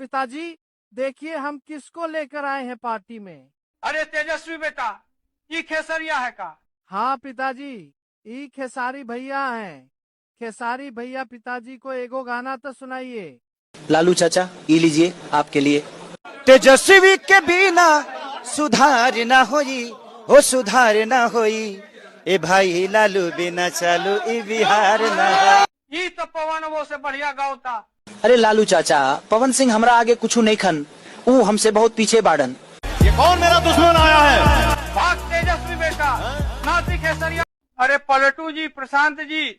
पिताजी देखिए हम किसको लेकर आए हैं पार्टी में। अरे तेजस्वी बेटा, ये खेसरिया है का? हाँ पिताजी, ई खेसारी भैया हैं। खेसारी भैया पिताजी को एगो गाना तो सुनाइए। लालू चाचा ये लीजिए आपके लिए। तेजस्वी के बिना सुधार न होई, हो सुधार न होई, ए भाई लालू बिना चालू ई बिहार न हो। ये तो पवन वो से बढ़िया गावता। अरे लालू चाचा, पवन सिंह हमरा आगे कुछ नहीं खन, ऊ हमसे बहुत पीछे बाड़न। ये कौन मेरा दुश्मन आया है? भाग तेजस्वी बेटा, नाती खेसरिया। अरे पलटू जी, प्रशांत जी,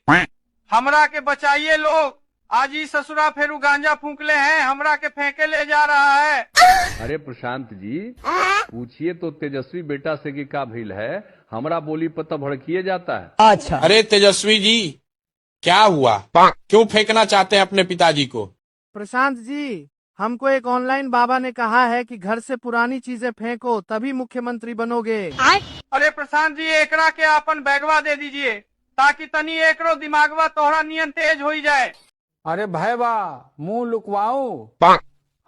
हमरा के बचाइए लोग। आज ही ससुरा फेरू गांजा फूंकले हैं, हमरा के फेंके ले जा रहा है। अरे प्रशांत जी, पूछिए तो तेजस्वी बेटा से कि का भइल है, हमरा बोली पर तो भड़किए जाता है। अच्छा, अरे तेजस्वी जी, क्या हुआ? क्यों फेंकना चाहते हैं अपने पिताजी को? प्रशांत जी, हमको एक ऑनलाइन बाबा ने कहा है कि घर से पुरानी चीजें फेंको तभी मुख्यमंत्री बनोगे। अरे प्रशांत जी, एकरा के अपन बैगवा दे दीजिए ताकि तनी एकरो दिमागवा तोहरा नियन तेज हो जाए। अरे भैया मुंह लुकवाऊं,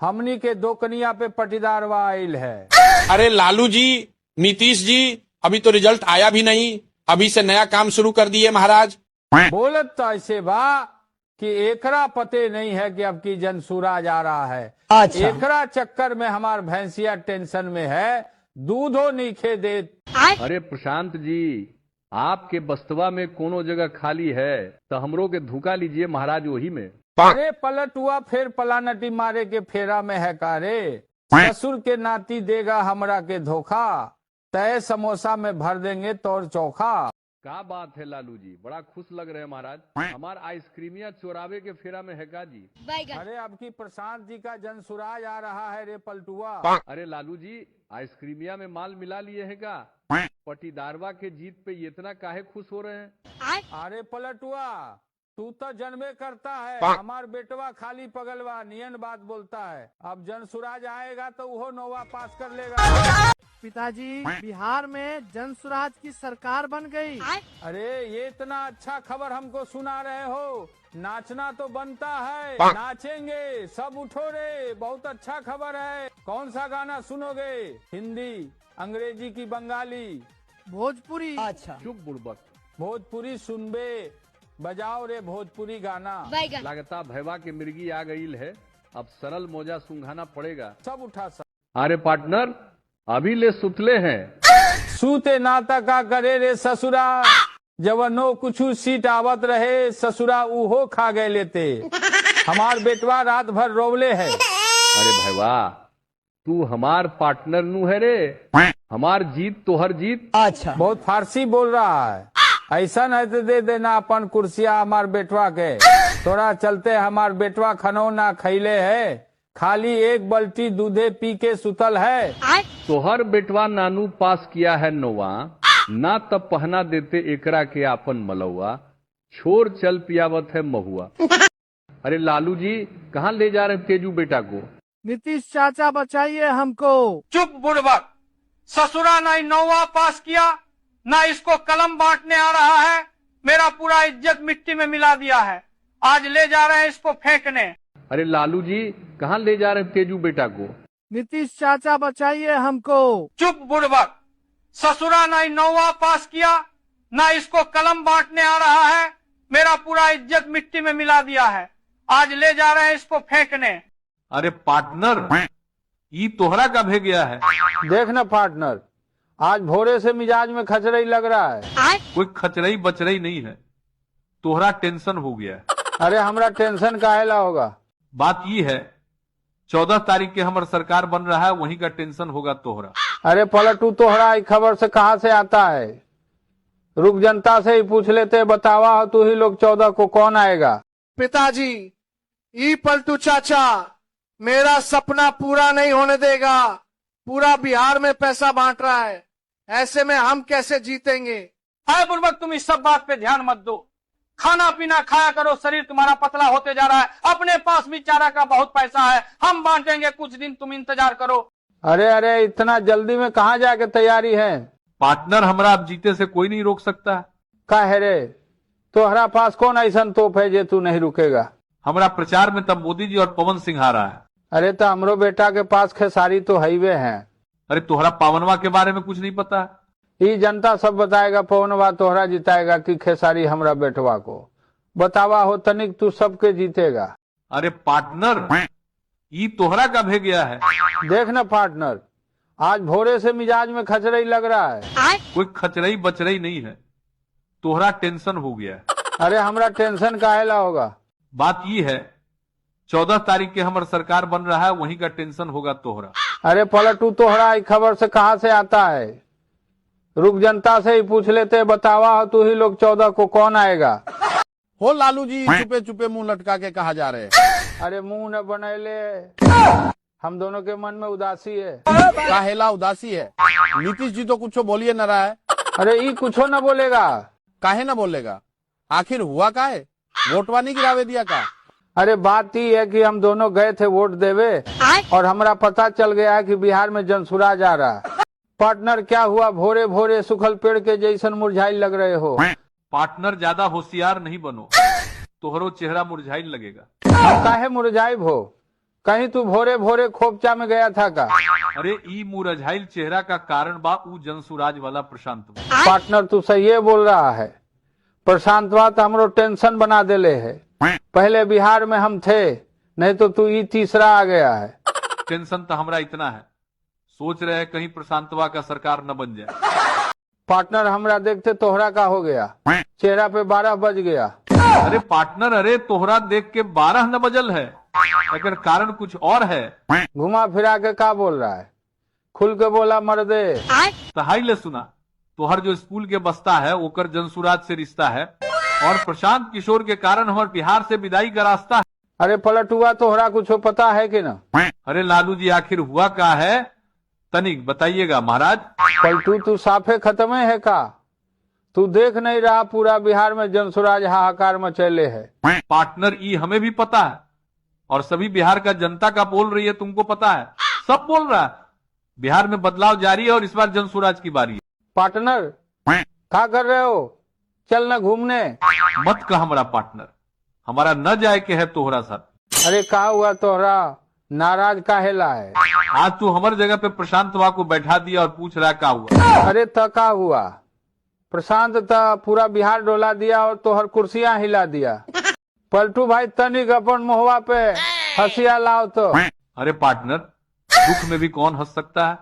हमनी के दो कनिया पे पटीदार आयल है। अरे लालू जी, नीतीश जी, अभी तो रिजल्ट आया भी नहीं, अभी से नया काम शुरू कर दिए महाराज। बोलत तो ऐसे बा कि एकरा पते नहीं है कि अब की जनसुराज आ रहा है। अच्छा। एकरा चक्कर में हमार भैंसिया टेंशन में है, दूधो नहीं खे दे। अरे प्रशांत जी, आपके बस्तवा में कोनो जगह खाली है तो हमरो के धोखा लीजिए महाराज वही में। अरे पलट हुआ फिर पलानटी मारे के फेरा में है का रे? ससुर के नाती देगा हमरा के धोखा, तय समोसा में भर देंगे तोर चोखा। क्या बात है लालू जी, बड़ा खुश लग रहे हैं महाराज। हमार आइसक्रीमिया चोरावे के फेरा में है का जी? अरे अब की प्रशांत जी का जनसुराज आ रहा है रे पलटुआ। अरे लालू जी, आइसक्रीमिया में माल मिला लिए है का? पटीदारवा के जीत पे ये इतना काहे खुश हो रहे हैं? अरे पलटुआ, तू तो जन्मे करता है, हमार बेटवा खाली पगलवा नियन बात बोलता है। अब जनसुराज आएगा तो वो नोवा पास कर लेगा। पिताजी, बिहार में जनसुराज की सरकार बन गई। अरे ये इतना अच्छा खबर हमको सुना रहे हो, नाचना तो बनता है, नाचेंगे सब, उठो रे, बहुत अच्छा खबर है। कौन सा गाना सुनोगे? हिंदी, अंग्रेजी की बंगाली? भोजपुरी। अच्छा। चुप बुड़बक। भोजपुरी सुनबे, बजाओ रे भोजपुरी गाना। लगता भैवा के मिर्गी आ गई है, अब सरल मोजा सुंघाना पड़ेगा। सब उठा सब। अरे पार्टनर, अभी ले सुतले हैं। सूते नाता का करे रे ससुरा, जवनो कुछ सीट आवत रहे, ससुरा उहो खा गए लेते। हमार बेटवा रात भर रोवले है। अरे भैवा, तू हमार पार्टनर नू है रे, हमार जीत तोहर जीत। अच्छा। बहुत फारसी बोल रहा है। ऐसा नहीं तो दे देना अपन कुर्सिया हमार बेटवा के। थोड़ा चलते हमार बेटवा खनौना खैले है, खाली एक बल्टी दूधे पी के सुतल है। तोहर बेटवा नानू पास किया है नोवा, ना तब पहना देते एकरा के आपन मलौआ, छोर चल पियावत है महुआ। अरे लालू जी, कहाँ ले जा रहे तेजू बेटा को? नीतीश चाचा बचाइए हमको। चुप बुड़बक, ससुरा ना नौवा पास किया, ना इसको कलम बांटने आ रहा है, मेरा पूरा इज्जत मिट्टी में मिला दिया है। आज ले जा रहे हैं इसको फेंकने। अरे लालू जी, कहाँ ले जा रहे तेजू बेटा को? नीतीश चाचा बचाइए हमको। चुप बुड़बक, ससुरा ना नौवा पास किया, ना इसको कलम बांटने आ रहा है, मेरा पूरा इज्जत मिट्टी में मिला दिया है। आज ले जा रहे हैं इसको फेंकने। अरे पार्टनर, ये तोहरा का भे गया है? देख ना पार्टनर, आज भोरे से मिजाज में खचरई लग रहा है। कोई खचरई बचरई नहीं है, तोहरा टेंशन हो गया है। अरे हमरा टेंशन काहेला होगा? बात ये है, 14 तारीख के हमार सरकार बन रहा है, वहीं का टेंशन होगा तोहरा। अरे पलटू, तोहरा खबर से कहाँ से आता है? रुक, जनता से ही पूछ लेते, बतावा हो तू ही लोग 14 को कौन आएगा? पिताजी, ई पलटू चाचा मेरा सपना पूरा नहीं होने देगा। पूरा बिहार में पैसा बांट रहा है, ऐसे में हम कैसे जीतेंगे? हाय बुड़बक, तुम इस सब बात पे ध्यान मत दो, खाना पीना खाया करो, शरीर तुम्हारा पतला होते जा रहा है। अपने पास भी चारा का बहुत पैसा है, हम बांटेंगे, कुछ दिन तुम इंतजार करो। अरे अरे, इतना जल्दी में कहाँ जाके तैयारी है? पार्टनर, हमरा अब जीते से कोई नहीं रोक सकता। का है रे, तोहरा पास कौन ऐसा तोप है जे तू नहीं रुकेगा? हमारा प्रचार में तब मोदी जी और पवन सिंह आ रहा है। अरे तो हमरो बेटा के पास खेसारी तो हाईवे है। अरे तोहरा पावनवा के बारे में कुछ नहीं पता है? ये जनता सब बताएगा पवनवा तोहरा जिताएगा कि खेसारी हमरा बेटवा को। बतावा हो तनिक तू सबके जीतेगा। अरे पार्टनर, ये तोहरा का भे गया है। देख न पार्टनर, आज भोरे से मिजाज में खचरई लग रहा है। कोई खचरई बचरई नहीं है, तोहरा टेंशन हो गया है। अरे हमरा टेंशन काहेला होगा। बात ये है 14 तारीख के हमार सरकार बन रहा है, वहीं का टेंशन होगा तोहरा। अरे पलटू तोहरा ई खबर से कहाँ से आता है? रुक जनता से ही पूछ लेते। बतावा हो तू ही लोग 14 को कौन आएगा? हो लालू जी, चुपे चुपे मुंह लटका के कहा जा रहे हैं? अरे मुंह न बनैले, हम दोनों के मन में उदासी है। काहेला उदासी है? नीतीश जी तो कुछ बोलिए न रहा है। अरे ई कुछो न बोलेगा। काहे न बोलेगा? आखिर हुआ का है? वोटवा नहीं गिरावे दिया का? अरे बात ही है कि हम दोनों गए थे वोट देवे और हमरा पता चल गया है कि बिहार में जनसुराज आ रहा है। पार्टनर क्या हुआ? भोरे भोरे सुखल पेड़ के जैसन मुरझाई लग रहे हो। पार्टनर ज्यादा होशियार नहीं बनो, तोहरो चेहरा मुरझाई लगेगा। काहे मुरझाई हो? कहीं तू भोरे भोरे खोपचा में गया था का? अरे ई मुरझाइल चेहरा का कारण बा ऊ जनसुराज वाला प्रशांत। पार्टनर तू सही बोल रहा है। प्रशांतवा तो हमरो टेंशन बना देले है। पहले बिहार में हम थे, नहीं तो तू ई तीसरा आ गया है। टेंशन तो हमरा इतना है, सोच रहे हैं कहीं प्रशांतवा का सरकार न बन जाए। पार्टनर हमरा देखते तोहरा का हो गया, चेहरा पे 12 बज गया। अरे पार्टनर, अरे तोहरा देख के 12 न बजल है, अगर कारण कुछ और है। घुमा फिरा के का बोल रहा है? खुल के बोला मर्दे। तहाई ले सुना, तोहर जो स्कूल के बस्ता है ओकर जनसुराज से रिश्ता है, और प्रशांत किशोर के कारण हमारे बिहार से विदाई का रास्ता है। अरे पलटुआ तोहरा कुछ पता है कि ना? अरे लालू जी, आखिर हुआ का है तनिक बताइएगा महाराज। पलटू तू साफे खत्म है का? तू देख नहीं रहा पूरा बिहार में जनसुराज हाहाकार मचैले है। पार्टनर, ई हमें भी पता है और सभी बिहार का जनता का बोल रही है, तुमको पता है, सब बोल रहा है। बिहार में बदलाव जारी है और इस बार जनसुराज की बारी है। पार्टनर क्या कर रहे हो? चल न घूमने। मत कह हमारा पार्टनर, हमारा न जाए के है तोहरा साथ। अरे का हुआ तोहरा? नाराज काहेला है? आज तू हमारे जगह पे प्रशांत वा को बैठा दिया और पूछ रहा क्या हुआ। अरे त का हुआ? प्रशांत त पूरा बिहार डोला दिया और तोहर कुर्सियां हिला दिया। पलटू भाई तनिक अपन मुहवा पे हंसिया लाओ तो। अरे पार्टनर, दुख में भी कौन हंस सकता है?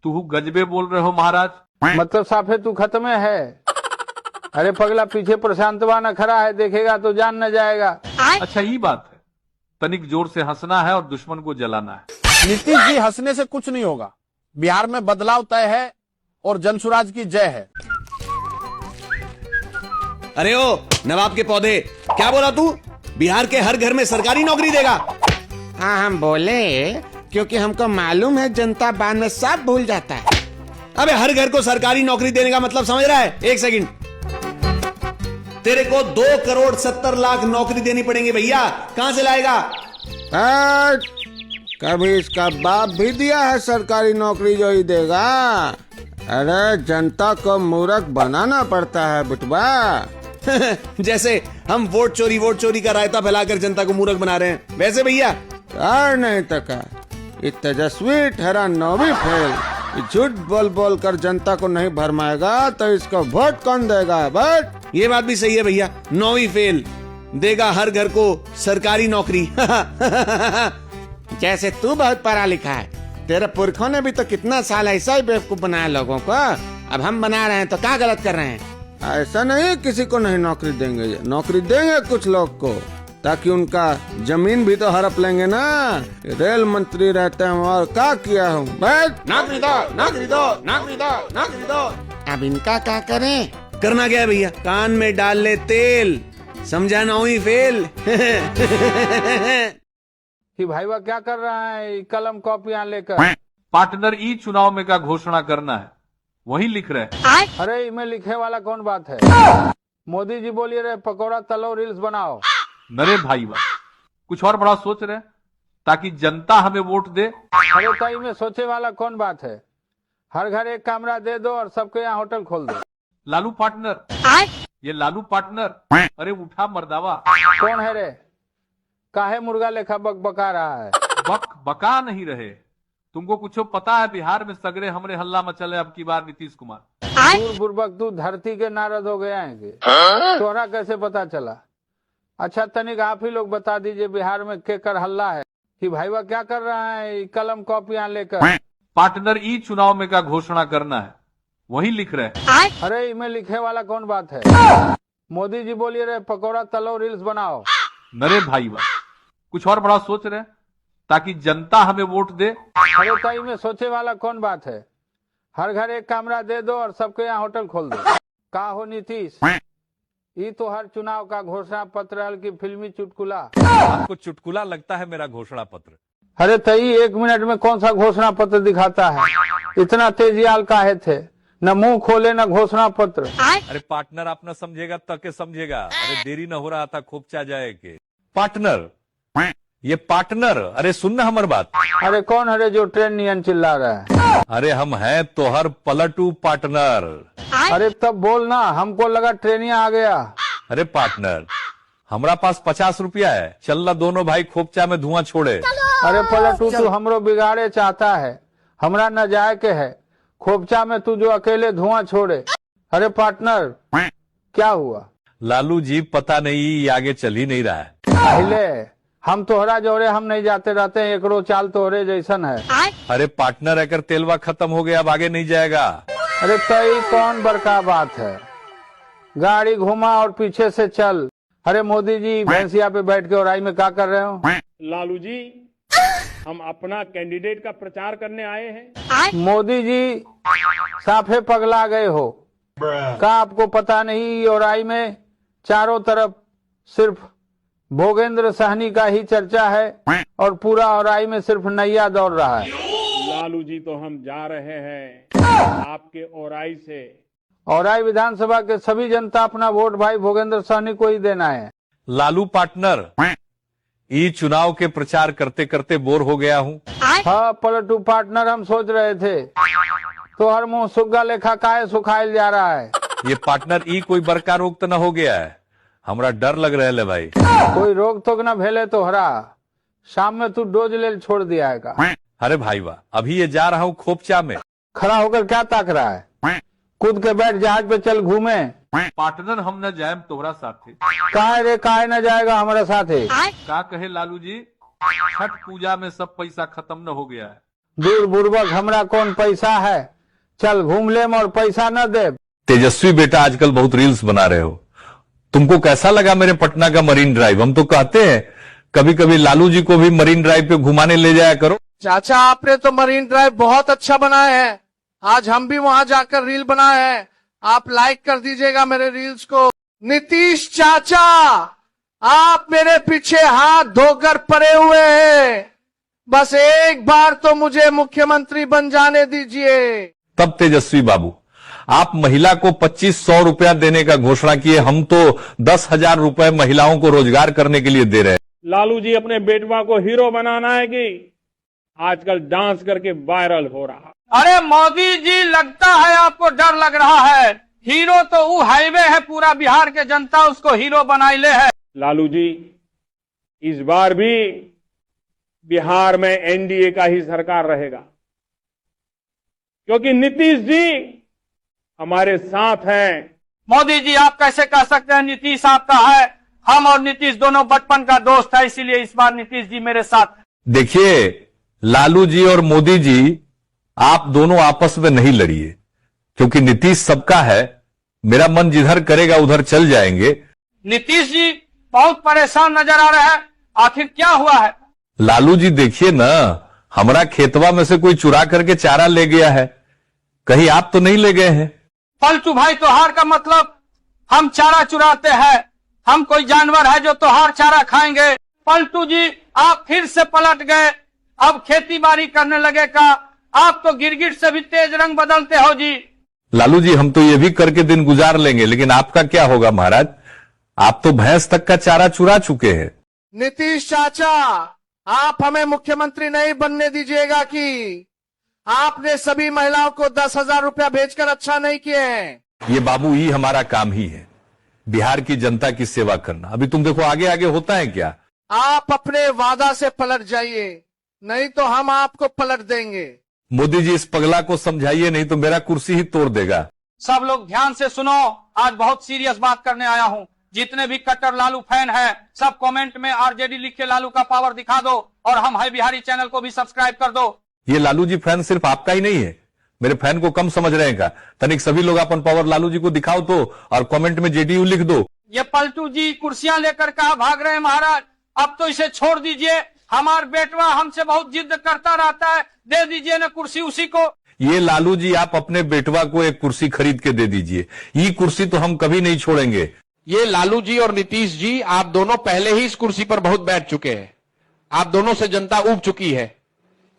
तू गजबे बोल रहे हो महाराज। मतलब साफे तू खत्म है। अरे पगला, पीछे प्रशांतवा न खड़ा है, देखेगा तो जान न जाएगा। अच्छा ये बात है, तनिक जोर से हंसना है और दुश्मन को जलाना है। नीतीश जी, हंसने से कुछ नहीं होगा। बिहार में बदलाव तय है और जनसुराज की जय है। अरे ओ नवाब के पौधे, क्या बोला तू? बिहार के हर घर में सरकारी नौकरी देगा? हाँ, हम बोले क्योंकि हमको मालूम है जनता बाद में सब भूल जाता है। अबे हर घर को सरकारी नौकरी देने का मतलब समझ रहा है? एक सेकंड, तेरे को 2,70,00,000 नौकरी देनी पड़ेंगी भैया, कहां से लाएगा? कभी इसका बाप भी दिया है सरकारी नौकरी जो ही देगा। अरे जनता को मूर्ख बनाना पड़ता है बुटवा। जैसे हम वोट चोरी का रायता फैलाकर जनता को मूर्ख बना रहे हैं, वैसे भैया। और नहीं तो क्या, ये तेजस्वी ठहरा 9वीं फेल, झूठ बोल बोल कर जनता को नहीं भरमाएगा तो इसको वोट कौन देगा? बट ये बात भी सही है भैया, 9वीं फेल देगा हर घर को सरकारी नौकरी। जैसे तू बहुत पढ़ा लिखा है, तेरे पुरखों ने भी तो कितना साल ऐसा ही बेवकूफ बनाया लोगों को, अब हम बना रहे हैं तो क्या गलत कर रहे हैं? ऐसा नहीं किसी को नहीं नौकरी देंगे, नौकरी देंगे कुछ लोग को, ताकि उनका जमीन भी तो हड़प लेंगे ना। रेल मंत्री रहते हैं और क्या किया हूँ? नौकरी दो, नौकरी दो, नौकरी दो, नौकरी दो। अब इनका क्या करें? करना क्या है भैया? कान में डाल ले तेल, समझा 9वीं फेल। कि भाईवा क्या कर रहा है कलम कॉपियां लेकर? पार्टनर, ई चुनाव में का घोषणा करना है, वही लिख रहे हैं। अरे इनमें लिखे वाला कौन बात है? मोदी जी बोलिए रहे पकौड़ा तलो रील्स बनाओ। नरे भाई वाह, कुछ और बड़ा सोच रहे हैं ताकि जनता हमें वोट दे। अरे कई में सोचे वाला कौन बात है? हर घर एक कमरा दे दो और सबके यहाँ होटल खोल दो। लालू पार्टनर, ये लालू पार्टनर, अरे उठा मर्दावा। कौन है रे? काहे मुर्गा लेखा बकबका रहा है? बका नहीं रहे। तुमको कुछ पता है बिहार में सगरे हमरे हल्ला मचले अब की बार नीतीश कुमार। दूर बुर्बक तू धरती के नारद हो गया है कि तोहरा कैसे पता चला? अच्छा तनिक आप ही लोग बता दीजिए बिहार में केकर हल्ला है कि भाईवा क्या कर रहा है कलम कॉपियां लेकर? पार्टनर ई चुनाव में का घोषणा करना है वही लिख रहे हैं। अरे इनमें लिखे वाला कौन बात है? मोदी जी बोलिए रहे पकौड़ा तलो रील्स बनाओ। नरे भाईवा कुछ और बड़ा सोच रहे ताकि जनता हमें वोट दे। अरे तई में सोचे वाला कौन बात है? हर घर एक कमरा दे दो और सबके यहाँ होटल खोल दो। का हो नीतीश, ये तो हर चुनाव का घोषणा पत्र हल की फिल्मी चुटकुला। आपको चुटकुला लगता है मेरा घोषणा पत्र? अरे तई 1 मिनट में कौन सा घोषणा पत्र दिखाता है? इतना तेजियाल काहे थे? न मुंह खोले न घोषणा पत्र। अरे पार्टनर आप न समझेगा तक समझेगा। अरे देरी न हो रहा था खोपचा जाए के। पार्टनर ये पार्टनर, अरे सुन ना हमारी बात। अरे कौन है जो ट्रेन नियन चिल्ला रहा है? अरे हम हैं तोहर पलटू पार्टनर। अरे तब बोलना, हमको लगा ट्रेनिया आ गया। अरे पार्टनर हमारा पास 50 रुपया है, चल ना दोनों भाई खोपचा में धुआं छोड़े। अरे पलटू तू हमरो बिगाड़े चाहता है, हमरा न जाए के है खोपचा में, तू जो अकेले धुआं छोड़े। अरे पार्टनर क्या हुआ? लालू जी पता नहीं ये आगे चल ही नहीं रहा है। पहले हम तोहरा जोरे हम नहीं जाते रहते हैं, एकरो चाल तोहरे जैसन है। अरे पार्टनर अगर तेलवा खत्म हो गया अब आगे नहीं जाएगा। अरे तई कौन बड़का बात है, गाड़ी घुमा और पीछे से चल। अरे मोदी जी भैंसिया पे बैठ के ओराई में क्या कर रहे हो? लालू जी हम अपना कैंडिडेट का प्रचार करने आए हैं। मोदी जी साफे पगला गए हो का? आपको पता नहीं ओराई में चारों तरफ सिर्फ भोगेंद्र सहनी का ही चर्चा है और पूरा ओराई में सिर्फ नैया दौड़ रहा है। लालू जी तो हम जा रहे हैं आपके ओराई से। ओराई विधानसभा के सभी जनता अपना वोट भाई भोगेंद्र सहनी को ही देना है। लालू पार्टनर ई चुनाव के प्रचार करते करते बोर हो गया हूँ। हाँ पलटू पार्टनर हम सोच रहे थे तो हर मुंह सुग्गा लेखा काहे सुखायल जा रहा है। ये पार्टनर ई कोई बड़का रोग तो न हो गया है? हमरा डर लग रहा है भाई। कोई रोक टोक न भेले तो हरा शाम में तू डोज ले छोड़ दिया है का? अरे भाई वाह अभी ये जा रहा हूँ खोपचा में। खड़ा होकर क्या ताक रहा है? कूद के बैठ जहाज पे चल घूमे। पार्टनर हम न जाए तोहरा साथे। काहे रे काहे न जाएगा हमारे साथे? का कहे लालू जी छठ पूजा में सब पैसा खत्म न हो गया है। दूर बुर्बक हमरा कौन पैसा है, चल घूम ले और पैसा न दे। तेजस्वी बेटा आजकल बहुत रील्स बना रहे हो, तुमको कैसा लगा मेरे पटना का मरीन ड्राइव? हम तो कहते हैं कभी कभी लालू जी को भी मरीन ड्राइव पे घुमाने ले जाया करो। चाचा आपने तो मरीन ड्राइव बहुत अच्छा बनाया है, आज हम भी वहां जाकर रील बनाए हैं, आप लाइक कर दीजिएगा मेरे रील्स को। नीतीश चाचा आप मेरे पीछे हाथ धोकर पड़े हुए हैं, बस एक बार तो मुझे मुख्यमंत्री बन जाने दीजिए। तब तेजस्वी बाबू आप महिला को 2500 रुपया देने का घोषणा किए, हम तो 10,000 रुपए महिलाओं को रोजगार करने के लिए दे रहे हैं। लालू जी अपने बेटवा को हीरो बनाना है कि आजकल डांस करके वायरल हो रहा। अरे मोदी जी लगता है आपको डर लग रहा है, हीरो तो वो हाईवे है, पूरा बिहार के जनता उसको हीरो बनाई ले है। लालू जी इस बार भी बिहार में एनडीए का ही सरकार रहेगा, क्योंकि नीतीश जी हमारे साथ हैं। मोदी जी आप कैसे कह सकते हैं नीतीश आपका है? हम और नीतीश दोनों बचपन का दोस्त है, इसीलिए इस बार नीतीश जी मेरे साथ। देखिए लालू जी और मोदी जी आप दोनों आपस में नहीं लड़िए, क्योंकि नीतीश सबका है, मेरा मन जिधर करेगा उधर चल जाएंगे। नीतीश जी बहुत परेशान नजर आ रहे हैं, आखिर क्या हुआ है? लालू जी देखिए ना, हमारा खेतवा में से कोई चुरा करके चारा ले गया है, कहीं आप तो नहीं ले गए हैं? पलटू भाई त्योहार का मतलब हम चारा चुराते हैं, हम कोई जानवर है जो त्योहार चारा खाएंगे? पलटू जी आप फिर से पलट गए, अब खेती बाड़ी करने लगे का? आप तो गिरगिट से भी तेज रंग बदलते हो जी। लालू जी हम तो ये भी करके दिन गुजार लेंगे, लेकिन आपका क्या होगा महाराज? आप तो भैंस तक का चारा चुरा चुके हैं। नीतीश चाचा आप हमें मुख्यमंत्री नहीं बनने दीजिएगा कि आपने सभी महिलाओं को 10,000 रुपया भेजकर अच्छा नहीं किए हैं। ये बाबू ही हमारा काम ही है, बिहार की जनता की सेवा करना। अभी तुम देखो आगे आगे होता है क्या। आप अपने वादा से पलट जाइए, नहीं तो हम आपको पलट देंगे। मोदी जी इस पगला को समझाइए, नहीं तो मेरा कुर्सी ही तोड़ देगा। सब लोग ध्यान से सुनो, आज बहुत सीरियस बात करने आया हूँ। जितने भी कट्टर लालू फैन है, सब कमेंट में आरजेडी लिख के लालू का पावर दिखा दो, और हम है बिहारी चैनल को भी सब्सक्राइब कर दो। ये लालू जी फैन सिर्फ आपका ही नहीं है, मेरे फैन को कम समझ रहे हैं का। तनिक सभी लोग अपन पावर लालू जी को दिखाओ तो, और कमेंट में जेडीयू लिख दो। ये पलटू जी कुर्सियां लेकर कहा भाग रहे हैं महाराज, अब तो इसे छोड़ दीजिए। हमार बेटवा हमसे बहुत जिद करता रहता है, दे दीजिए ना कुर्सी उसी को। ये लालू जी आप अपने बेटवा को एक कुर्सी खरीद के दे दीजिए, ये कुर्सी तो हम कभी नहीं छोड़ेंगे। ये लालू जी और नीतीश जी, आप दोनों पहले ही इस कुर्सी पर बहुत बैठ चुके हैं। आप दोनों से जनता ऊब चुकी है,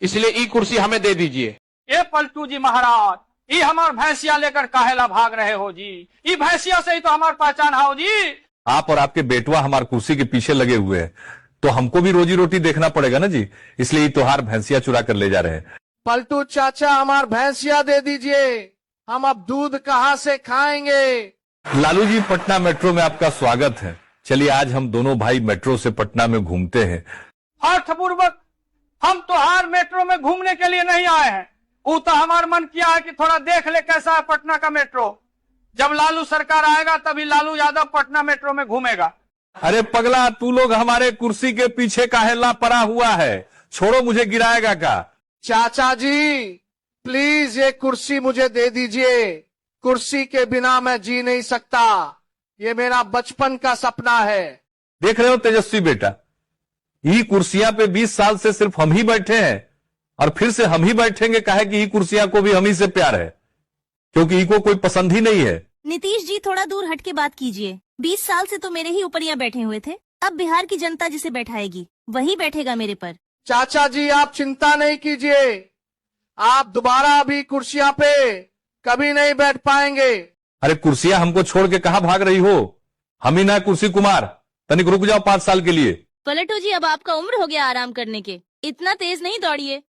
इसलिए ये कुर्सी हमें दे दीजिए। ये पलटू जी महाराज, ये हमार भैंसिया लेकर काहेला भाग रहे हो जी? ये भैंसिया से ही तो हमार पहचान हो जी। आप और आपके बेटवा हमारे कुर्सी के पीछे लगे हुए हैं, तो हमको भी रोजी रोटी देखना पड़ेगा ना जी, इसलिए त्योहार भैंसिया चुरा कर ले जा रहे हैं। पलटू चाचा हमार भैंसिया दे दीजिए, हम अब दूध कहाँ से खाएंगे। लालू जी पटना मेट्रो में आपका स्वागत है। चलिए आज हम दोनों भाई मेट्रो से पटना में घूमते हैं। अर्थपूर्वक हम त्योहार मेट्रो में घूमने के लिए नहीं आए हैं, वो तो हमारा मन किया है कि थोड़ा देख ले कैसा है पटना का मेट्रो। जब लालू सरकार आएगा तभी लालू यादव पटना मेट्रो में घूमेगा। अरे पगला, तू लोग हमारे कुर्सी के पीछे काहेला पड़ा हुआ है, छोड़ो, मुझे गिराएगा का। चाचा जी प्लीज ये कुर्सी मुझे दे दीजिए, कुर्सी के बिना मैं जी नहीं सकता, ये मेरा बचपन का सपना है। देख रहे हो तेजस्वी बेटा, ये कुर्सियां पे 20 साल से सिर्फ हम ही बैठे हैं, और फिर से हम ही बैठेंगे, काहे कि ये कुर्सियां को भी हम ही से प्यार है, क्योंकि इनको कोई पसंद ही नहीं है। नीतीश जी थोड़ा दूर हट के बात कीजिए, 20 साल से तो मेरे ही ऊपरिया बैठे हुए थे, अब बिहार की जनता जिसे बैठाएगी वही बैठेगा मेरे पर। चाचा जी आप चिंता नहीं कीजिए, आप दोबारा अभी कुर्सियां पे कभी नहीं बैठ पाएंगे। अरे कुर्सियां हमको छोड़ के कहां भाग रही हो, हम ही ना कुर्सी कुमार, तनिक रुक जाओ 5 साल के लिए। पलटू जी अब आपका उम्र हो गया आराम करने के, इतना तेज नहीं दौड़िए।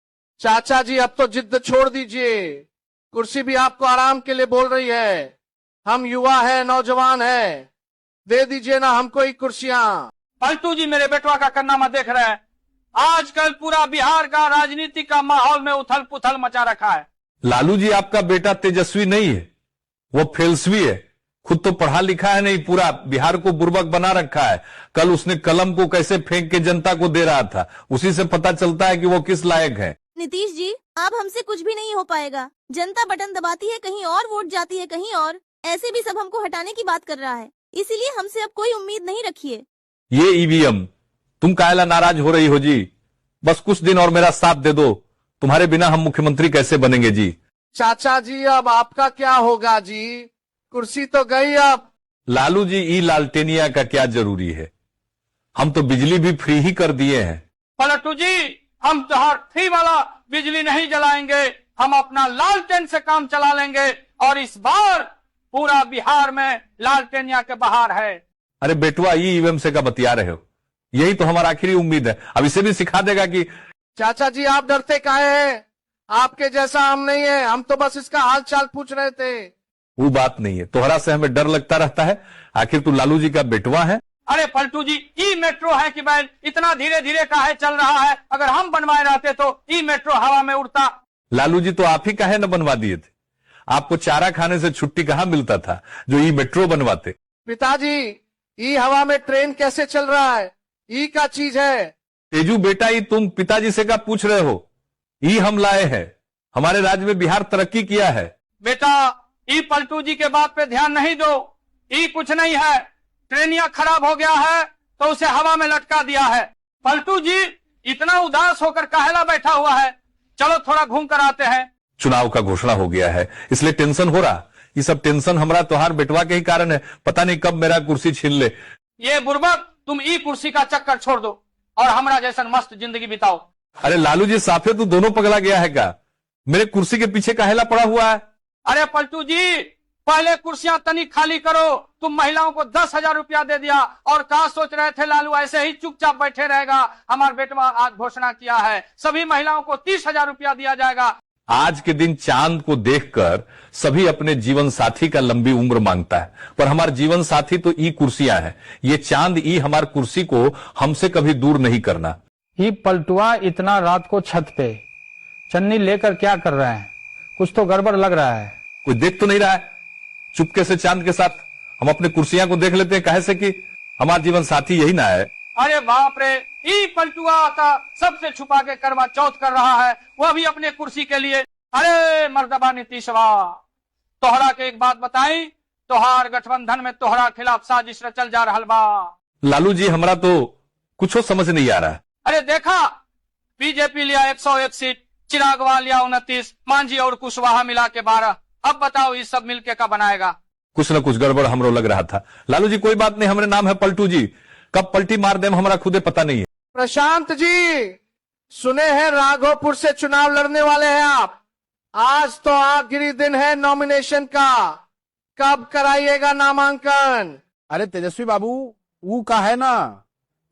चाचा जी अब तो जिद छोड़ दीजिए, कुर्सी भी आपको आराम के लिए बोल रही है। हम युवा है, नौजवान है, दे दीजिए ना हमको ही कुर्सियां। पलटू जी मेरे बेटवा का करनामा देख रहे हैं, आजकल पूरा बिहार का राजनीति का माहौल में उथल पुथल मचा रखा है। लालू जी आपका बेटा तेजस्वी नहीं है, वो फेल्सवी है, खुद तो पढ़ा लिखा है नहीं, पूरा बिहार को बुर्बक बना रखा है। कल उसने कलम को कैसे फेंक के जनता को दे रहा था, उसी से पता चलता है कि वो किस लायक है। नीतीश जी अब हमसे कुछ भी नहीं हो पाएगा, जनता बटन दबाती है कहीं और, वोट जाती है कहीं और, ऐसे भी सब हमको हटाने की बात कर रहा है, इसीलिए हमसे अब कोई उम्मीद नहीं रखिए। ये ईवीएम, तुम काहेला नाराज हो रही हो जी? बस कुछ दिन और मेरा साथ दे दो, तुम्हारे बिना हम मुख्यमंत्री कैसे बनेंगे जी। चाचा जी अब आपका क्या होगा जी, कुर्सी तो गई अब। लालू जी ई लालटेनिया का क्या जरूरी है, हम तो बिजली भी फ्री ही कर दिए हैं। पलटू जी हम त्योहार फ्री वाला बिजली नहीं जलाएंगे, हम अपना लालटेन से काम चला लेंगे, और इस बार पूरा बिहार में लालटेनिया के बहार है। अरे बेटवा ये ईवीएम से का बतिया रहे हो, यही तो हमारा आखिरी उम्मीद है, अब इसे भी सिखा देगा कि। चाचा जी आप डरते काहे हैं, आपके जैसा हम नहीं है, हम तो बस इसका हाल चाल पूछ रहे थे। वो बात नहीं है, तोहरा से हमें डर लगता रहता है, आखिर तू लालू जी का बेटवा है। अरे पलटू जी ई मेट्रो है कि बैल इतना धीरे धीरे काहे चल रहा है, अगर हम बनवाए रहते तो ई मेट्रो हवा में उड़ता। लालू जी तो आप ही काहे न बनवा दिए थे, आपको चारा खाने से छुट्टी कहाँ मिलता था जो ई मेट्रो बनवाते। पिताजी ई हवा में ट्रेन कैसे चल रहा है, ई का चीज है। तेजू बेटा ई तुम पिताजी से का पूछ रहे हो, ई हम लाए हैं, हमारे राज्य में बिहार तरक्की किया है। बेटा ई पलटू जी के बात पे ध्यान नहीं दो, ई कुछ नहीं है, ट्रेनिया खराब हो गया है तो उसे हवा में लटका दिया है। पलटू जी इतना उदास होकर काहेला बैठा हुआ है, चलो थोड़ा घूम कर आते हैं। चुनाव का घोषणा हो गया है इसलिए टेंशन हो रहा, ये सब टेंशन हमारा त्योहार बेटवा के ही कारण है, पता नहीं कब मेरा कुर्सी छीन ले। ये बुर्बक तुम ई कुर्सी का चक्कर छोड़ दो और हमारा जैसा मस्त जिंदगी बिताओ। अरे लालू जी साफे तू दोनों पगला गया है क्या, मेरे कुर्सी के पीछे काहेला पड़ा हुआ है। अरे पलटू जी पहले कुर्सियां तनी खाली करो, तुम महिलाओं को 10,000 रुपया दे दिया और कहा सोच रहे थे लालू ऐसे ही चुपचाप बैठे रहेगा। हमारे बेटवा आज घोषणा किया है सभी महिलाओं को 30,000 रुपया दिया जाएगा। आज के दिन चांद को देखकर सभी अपने जीवन साथी का लंबी उम्र मांगता है, पर हमारे जीवन साथी तो ई कुर्सियां हैं, ये चांद ई हमारी कुर्सी को हमसे कभी दूर नहीं करना। ये पलटुआ इतना रात को छत पे चन्नी लेकर क्या कर रहे हैं? कुछ तो गड़बड़ लग रहा है। कोई देख तो नहीं रहा है? चुपके से चांद के साथ हम अपने कुर्सियां को देख लेते हैं, कहे से कि हमारा जीवन साथी यही ना है। अरे बाप रे, ई पलटुआ आता सबसे छुपा के करवा चौथ कर रहा है, वह भी अपने कुर्सी के लिए। अरे मर्दबा नीतीशवा, तोहरा के एक बात बताई, तोहार गठबंधन में तोहरा खिलाफ साजिश रचल जा रहल बा। लालू जी हमरा तो कुछ समझ नहीं आ रहा। अरे देखा, बीजेपी लिया 101 सीट, चिरागवा लिया 29, मांझी और कुशवाहा मिला के 12। अब बताओ ये सब मिलके का बनाएगा? कुछ न कुछ गड़बड़ हमरो लग रहा था। लालू जी कोई बात नहीं, हमारे नाम है पलटू जी, कब पलटी मार दे हमारा खुदे पता नहीं है। प्रशांत जी, सुने हैं राघोपुर से चुनाव लड़ने वाले हैं आप। आज तो आखिरी दिन है नॉमिनेशन का, कब कराइएगा नामांकन? अरे तेजस्वी बाबू, वो का है ना,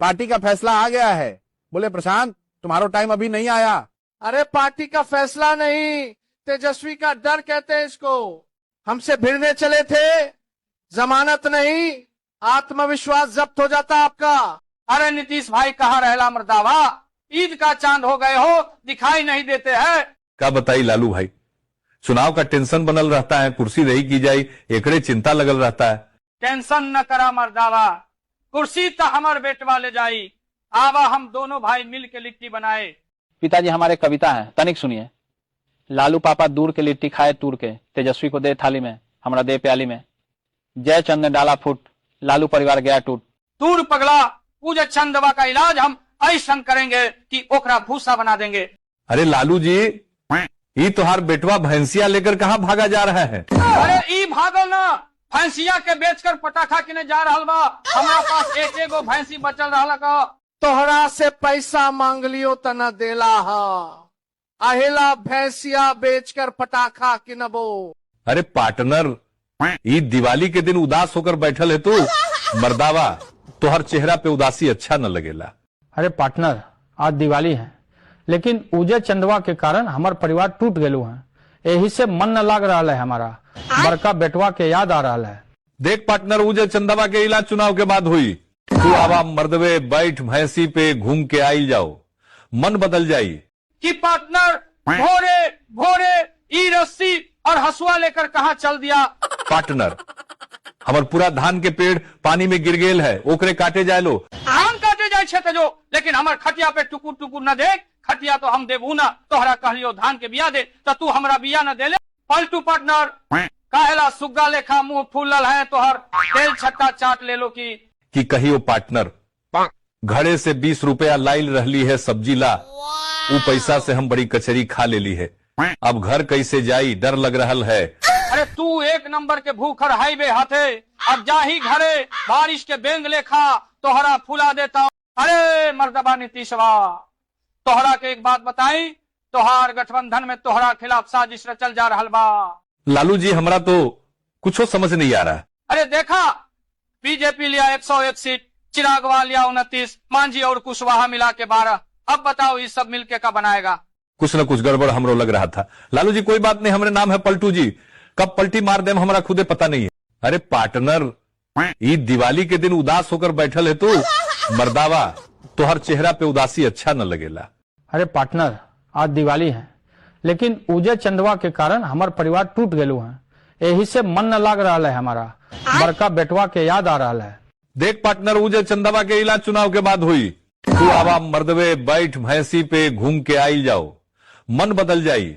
पार्टी का फैसला आ गया है। बोले प्रशांत तुम्हारा टाइम अभी नहीं आया। अरे पार्टी का फैसला नहीं, तेजस्वी का डर कहते हैं इसको। हमसे भिड़ने चले थे, जमानत नहीं, आत्मविश्वास जब्त हो जाता आपका। अरे नीतीश भाई कहाँ रहला मर्दावा, ईद का चांद हो गए हो, दिखाई नहीं देते हैं। क्या बताई लालू भाई, चुनाव का टेंशन बनल रहता है, कुर्सी रही की जाई एकड़े चिंता लगल रहता है। टेंशन न करा मर्दावा, कुर्सी तो हमार बेटवा ले जाई। आवा हम दोनों भाई मिल के लिट्टी बनाए। पिताजी हमारे कविता है, तनिक सुनिए। लालू पापा दूर के लिट्टी खाए तूर के, तेजस्वी को दे थाली में, हमरा दे प्याली में। जय चंद ने डाला फूट, लालू परिवार गया टूट। दूर पगला, पूजा चंदवा का इलाज हम ऐसा करेंगे कि ओकरा भूसा बना देंगे। अरे लालू जी, ये तोहार बेटवा भैंसिया लेकर कहाँ भागा जा रहा है? अरे ई भागल ना, भैंसिया के बेचकर पटाखा किने जा रहल बा। हमारा पास एक एगो भैंसी बचल रहला का। तोहरा से पैसा मांग लियो त न देला हा, अहिला भैंसिया बेचकर पटाखा किनबो। अरे पार्टनर, ये दिवाली के दिन उदास होकर बैठल है तू, मर्दावा तोहर चेहरा पे उदासी अच्छा न लगेला। अरे पार्टनर, आज दिवाली है, लेकिन उजय चंदवा के कारण हमार परिवार टूट गेलू है। यही से मन न लाग रहा है हमारा, बड़का बेटवा के याद आ रहा है। देख पार्टनर, उजय चंदवा के इलाज चुनाव के बाद हुई। तू आवा मर्दवे बैठ भैंसी पे घूम के आई जाओ, मन बदल जाई। कि पार्टनर भोरे भोरे ई रस्सी और हसुआ लेकर कहाँ चल दिया? पार्टनर, हमार पूरा धान के पेड़ पानी में गिर गेल है, ओकरे काटे जाए लो। धान काटे जाए छे जो, लेकिन हमार खटिया पे टुकुर टुकुर न देख। खटिया तो हम देबू ना, तोहरा कहलियो धान के बिया दे, तो तू हमरा बिया न दे ले। पलटू पार्टनर, काहेला सुग्गा लेखा मुंह फूलल है तोहर, तेल छट्टा चाट ले लो की कहियो पार्टनर, घड़े से 20 रुपया लाइल रहली है सब्जी ला, वो पैसा से हम बड़ी कचरी खा लेली है। अब घर कैसे जाई, डर लग रहल है। अरे तू एक नंबर के भूखर हाईवे हाथे, अब जा ही घरे, बारिश के बेंग लेखा तोहरा फुला देता हूँ। अरे मर्दबा नीतीशवा, तोहरा के एक बात बताई, तोहार गठबंधन में तोहरा खिलाफ साजिश रचल जा रहल बा। लालू जी हमरा तो कुछ समझ नहीं आ रहा। अरे देखा, बीजेपी लिया 101 सीट, चिरागवा लिया 29, मांझी और कुशवाहा मिला के 12। अब बताओ ये सब मिलके का बनाएगा? कुछ न कुछ गड़बड़ हमरो लग रहा था। लालू जी कोई बात नहीं, हमारे नाम है पलटू जी, कब पलटी मार दे हमारा खुदे पता नहीं है। अरे पार्टनर, ये दिवाली के दिन उदास होकर बैठल है तू, मर्दावा तोहर चेहरा पे उदासी अच्छा न लगेला। अरे पार्टनर, आज दिवाली है, लेकिन उजय चंदवा के कारण हमार परिवार टूट गेलू है। यही से मन न लाग रहा है हमारा, बड़का बेटवा के याद आ रहा है। देख पार्टनर, उजय चंदवा के इलाज चुनाव के बाद हुई। तू आवा मर्दवे बैठ भैंसी पे घूम के आई जाओ, मन बदल जाई।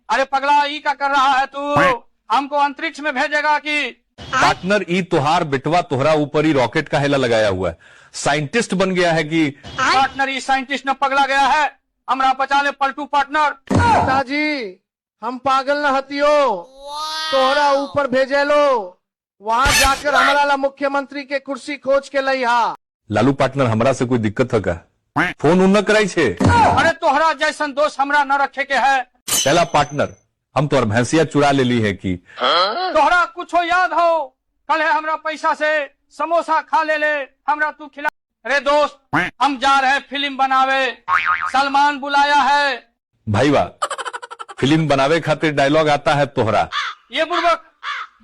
अरे पगला, ई का कर रहा है तू? हमको अंतरिक्ष में भेजेगा कि? पार्टनर, ई तोहार बेटवा तोहरा ऊपर ही रॉकेट का हेला लगाया हुआ है, साइंटिस्ट बन गया है कि? पार्टनर, ई साइंटिस्ट न पगला गया है, हमरा बचा ले पलटू पार्टनर। पिताजी, हम पागल न हतियो, तोहरा ऊपर भेजे लो, वहाँ जाकर हमारा ला मुख्यमंत्री के कुर्सी खोज के लई हा। लालू पार्टनर, हमरा से कोई दिक्कत है का? फोन उन न कराई छे? अरे तोहरा जैसन दोस्त हमरा न रखे के है। पहला पार्टनर, हम तोहर भैंसिया चुरा ले ली है कि? तोहरा कुछ याद हो, कल है हमरा पैसा से समोसा खा ले हमरा तू खिला। अरे दोस्त, हम जा रहे फिल्म बनावे, सलमान बुलाया है। भाई वाह, फिल्म बनावे खातिर डायलॉग आता है तोहरा? ये बुर्बक,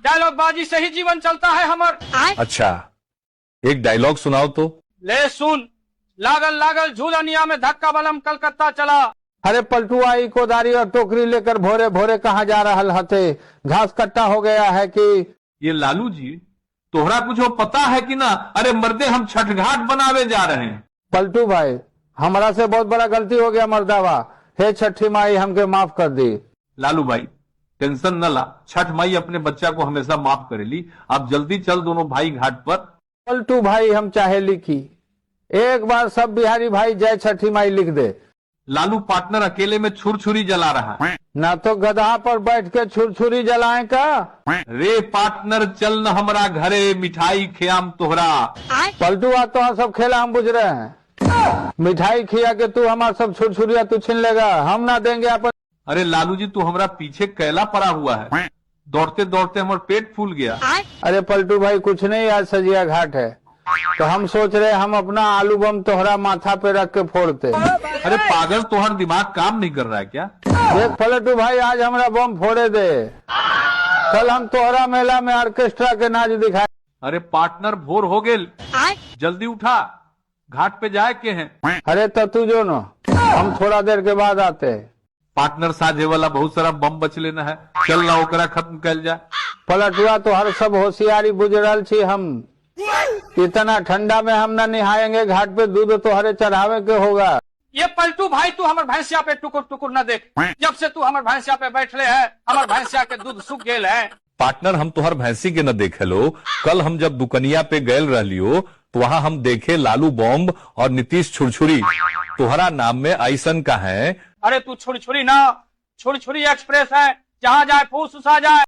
डायलॉग बाजी से ही जीवन चलता है हमर। अच्छा, एक डायलॉग सुनाओ तो। ले सुन, लागल लागल झूलनिया में धक्का बलम कलकत्ता चला। अरे पलटू आई कोदारी और टोकरी लेकर भोरे भोरे कहाँ जा रहा हथे? घास कट्टा हो गया है कि? ये लालू जी तोहरा कुछ पता है कि ना? अरे मर्दे हम छठ घाट बनावे जा रहे हैं। पलटू भाई हमारा से बहुत बड़ा गलती हो गया मर्दावा, हे छठी माई हमके माफ कर दी। लालू भाई टेंशन न ला, छठ माई अपने बच्चा को हमेशा माफ करेली। आप जल्दी चल दोनों भाई घाट पर। पलटू भाई हम चाहे लिखी, एक बार सब बिहारी भाई जय छठी माई लिख दे। लालू पार्टनर अकेले में छुरछुरी जला रहा है। ना तो गधा पर बैठ के छुरछुरी जलाएं का? रे पार्टनर चल न हमरा घरे मिठाई खियाम तोहरा। पलटू आ तो सब खेला हम बुझ रहे हैं, मिठाई खिया के तू हमारा सब छुरछुरिया तू छीन लेगा, हम ना देंगे अपन। अरे लालू जी तू हमरा पीछे कैला पड़ा हुआ है, दौड़ते दौड़ते हमारा पेट फूल गया। अरे पलटू भाई कुछ नहीं, आज सजिया घाट है तो हम सोच रहे हम अपना आलू बम तोहरा माथा पे रख के फोड़ते। अरे पागल तोहर दिमाग काम नहीं कर रहा है क्या? देख पलटू भाई आज हमारा बम फोड़े दे, कल हम तोहरा मेला में ऑर्केस्ट्रा के नाच दिखाए। अरे पार्टनर भोर हो गेल, जल्दी उठा, घाट पे जाए के हैं। अरे तो तू जो न हम थोड़ा देर के बाद आते। पार्टनर साझे वाला बहुत सारा बम बच लेना है, चल ना ओकरा खत्म कल जाए। पलटुआ तो हर सब होशियारी बुझ रहा छी हम, इतना ठंडा में हम ना नहाएंगे घाट पे, दूध तो हरे चढ़ावे के होगा। ये पलटू भाई तू हमारे भैंसिया पे टुकुर टुकुर न देख, जब से तू हमारे भैंसिया पे बैठले है हमारे भैंसिया के दूध सूख गेल है। पार्टनर हम तुहर भैंसी के न देखे लो, कल हम जब दुकनिया पे गए रहियो तो वहाँ हम देखे लालू बॉम्ब और नीतीश छुरछुरी, तुहरा नाम में ऐसन का है। अरे तू छुरी छुरी ना, छुरी छुरी एक्सप्रेस है, जहाँ जाए फूस उसा जाए।